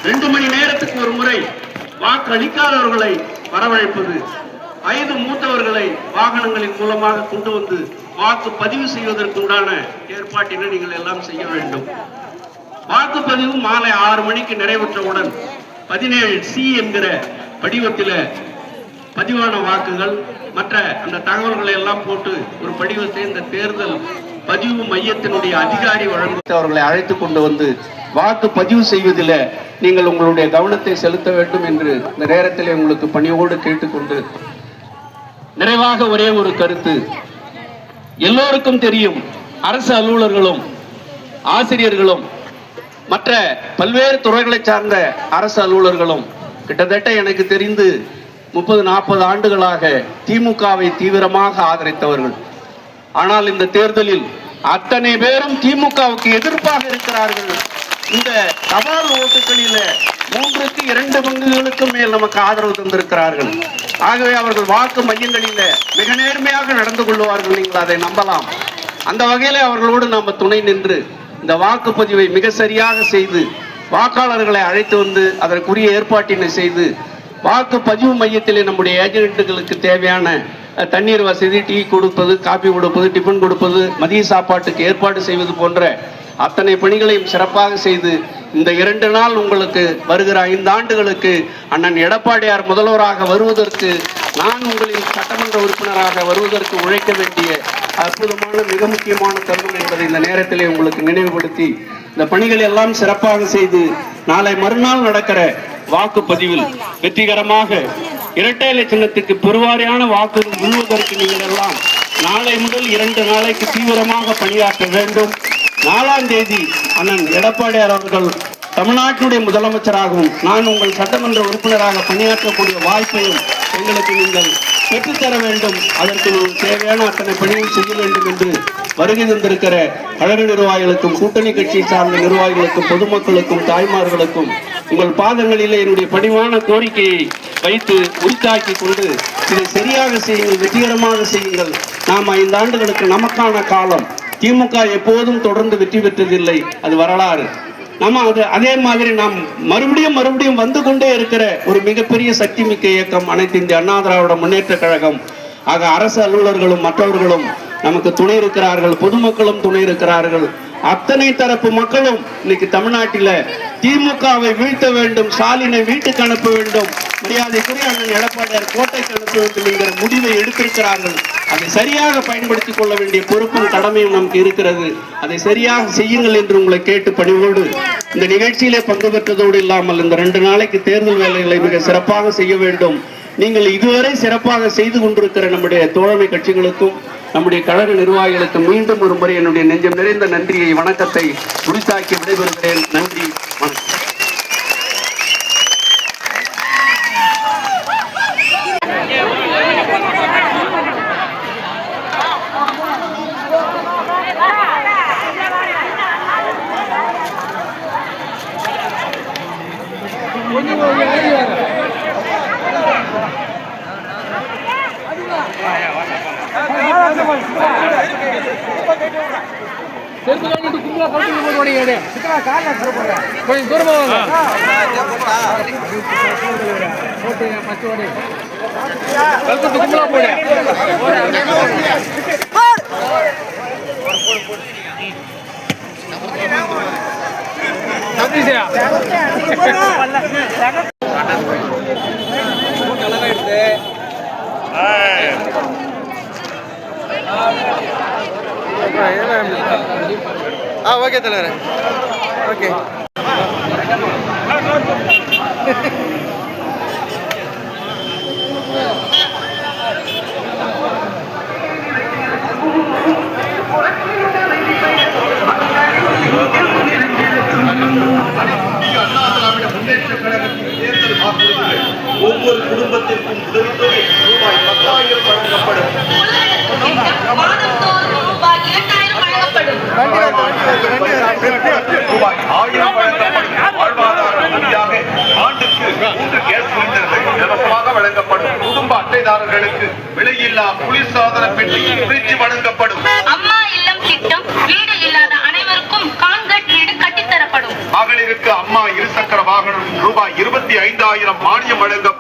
2 மணி நேரத்துக்கு ஒரு முறை வாக்களிக்காதவர்களை வரவழைப்பது, வயது மூத்தவர்களை வாகனங்களின் மூலமாக கொண்டு வந்து வாக்கு பதிவு செய்வதற்குண்டான ஏற்பாட்டினை நீங்கள் எல்லாம் செய்ய வேண்டும். வாக்குப்பதிவு மாலை 6 மணிக்கு நிறைவுற்றவுடன் 17C என்கிற படிவத்தில் பதிவான வாக்குகள் மற்ற அந்த தகவல்களை எல்லாம் போட்டு ஒரு படிவத்தை இந்த தேர்தல் பதிவு மையத்தினுடைய அதிகாரி வழங்குவர்களை அழைத்து கொண்டு வந்து வாக்கு பதிவு செய்வதில் நீங்கள் உங்களுடைய கவனத்தை செலுத்த வேண்டும் என்று இந்த நேரத்தில் உங்களுக்கு பணியோடு கேட்டுக்கொண்டு, நிறைவாக ஒரே ஒரு கருத்து. எல்லோருக்கும் தெரியும், அரசு அலுவலர்களும் ஆசிரியர்களும் மற்ற பல்வேறு துறைகளை சார்ந்த அரசு அலுவலர்களும் கிட்டத்தட்ட எனக்கு தெரிந்து 30-40 ஆண்டுகளாக திமுகவை தீவிரமாக ஆதரித்தவர்கள். ஆனால் இந்த தேர்தலில் அத்தனை பேரும் திமுகவுக்கு எதிர்ப்பாக இருக்கிறார்கள். இந்த தபால் ஓட்டுகளில் 3க்கு 2 பங்குகளுக்கும் மேல் நமக்கு ஆதரவு தந்திருக்கிறார்கள். ஆகவே அவர்கள் வாக்கு மையங்களில் மிக நேர்மையாக நடந்து கொள்வார்கள், நீங்கள் அதை நம்பலாம். அந்த வகையில் அவர்களோடு நாம் துணை நின்று இந்த வாக்குப்பதிவை மிக சரியாக செய்து வாக்காளர்களை அழைத்து வந்து அதற்குரிய ஏற்பாட்டினை செய்து வாக்குப்பதிவு மையத்திலே நம்முடைய ஏஜென்ட்டுகளுக்கு தேவையான தண்ணீர் வசதி, டீ கொடுப்பது, காபி கொடுப்பது, டிஃபன் கொடுப்பது, மதிய சாப்பாட்டுக்கு ஏற்பாடு செய்வது போன்ற அத்தனை பணிகளையும் சிறப்பாக செய்து இந்த 2 நாள் உங்களுக்கு வருகிற 5 ஆண்டுகளுக்கு அண்ணன் எடப்பாடியார் முதல்வராக வருவதற்கு, நான் உங்களின் சட்டமன்ற உறுப்பினராக வருவதற்கு உழைக்க வேண்டிய அற்புதமான மிக முக்கியமான தருணம் என்பதை இந்த நேரத்திலே உங்களுக்கு நினைவுபடுத்தி இந்த பணிகளை எல்லாம் சிறப்பாக செய்து நாளை மறுநாள் நடக்கிற வாக்குப்பதிவில் வெற்றிகரமாக இரட்டை இலை சின்னத்துக்கு பெருவாரியான வாக்குகள் விழுவதற்கு நீங்கள் எல்லாம் நாளை முதல் 2 நாளைக்கு தீவிரமாக பணியாற்ற வேண்டும். 4ஆம் தேதி அண்ணன் எடப்பாடியார் அவர்கள் தமிழ்நாட்டுடைய முதலமைச்சராகவும் நான் உங்கள் சட்டமன்ற உறுப்பினராக பணியாற்றக்கூடிய வாய்ப்பையும் எங்களுக்கு நீங்கள் பெற்றுத்தர வேண்டும். அதற்கு தேவையான அத்தனை பணிகள் செய்ய வேண்டும் என்று வருகை தந்திருக்கிற கழக நிர்வாகிகளுக்கும், கூட்டணி கட்சியை சார்ந்த நிர்வாகிகளுக்கும், பொதுமக்களுக்கும், தாய்மார்களுக்கும் உங்கள் பாதங்களிலே என்னுடைய பணிவான கோரிக்கையை வைத்து உரித்தாக்கி கொண்டு இதை சரியாக செய்யுங்கள், வெற்றிகரமாக செய்யுங்கள். நாம் 5 ஆண்டுகளுக்கு நமக்கான காலம். திமுக எப்போதும் தொடர்ந்து வெற்றி பெற்றதில்லை, அது வரலாறு. நம்ம அதே மாதிரி நாம் மறுபடியும் வந்து கொண்டே இருக்கிற ஒரு மிகப்பெரிய சக்தி மிக்க இயக்கம் அனைத்து இந்திய அண்ணா திராவிட முன்னேற்ற கழகம். ஆக அரசு அலுவலர்களும் மற்றவர்களும் நமக்கு துணை இருக்கிறார்கள், பொதுமக்களும் துணை இருக்கிறார்கள். அத்தனை தரப்பு மக்களும் இன்னைக்கு தமிழ்நாட்டில் திமுகவை வீழ்த்த வேண்டும், ஸ்டாலினை வீட்டுக்கு அனுப்ப வேண்டும், மரியாதைக்குரிய அண்ணன் எடப்பாடியார் கோட்டைக்கு அனுப்ப வேண்டும் என்கிற முடிவை எடுத்திருக்கிறார்கள். அதை சரியாக பயன்படுத்திக் கொள்ள வேண்டிய பொறுப்பும் கடமையும் நமக்கு இருக்கிறது. அதை சரியாக செய்யுங்கள் என்று உங்களை கேட்டு பணிவோடு இந்த நிகழ்ச்சியிலே பங்கு பெற்றதோடு இல்லாமல் இந்த 2 நாளைக்கு தேர்தல் வேலைகளை மிக சிறப்பாக செய்ய வேண்டும். நீங்கள் இதுவரை சிறப்பாக செய்து கொண்டிருக்கிற நம்முடைய தோழமை கட்சிகளுக்கும் நம்முடைய கழக நிர்வாகிகளுக்கு மீண்டும் ஒரு முறை என்னுடைய நெஞ்சம் நிறைந்த நன்றியை, வணக்கத்தை உரித்தாக்கி விடைபெறுகிறேன். நன்றி, வணக்கம். கொஞ்சம் தூரமா ஓகே தலைவர், ஓகே. ஒவ்வொரு குடும்பத்திற்கும் உதவித்தொகை ரூபாய் 10,000 வழங்கப்படும். ரூபாய்க்கு 3 கேஸ் சிலிண்டர்கள் இலவசமாக வழங்கப்படும். குடும்ப அட்டைதாரர்களுக்கு விலையில்லா குளிர்சாதன பெட்டி பிரிட்ஜ் வழங்கப்படும். அம்மா இல்லம் திட்டம் வீடு இல்லாத அனைவருக்கும் கான்கிரீட் வீடு கட்டித்தரப்படும். மகளிருக்கு அம்மா இருசக்கர வாகனம் ரூபாய் 25,000 மானியம் வழங்க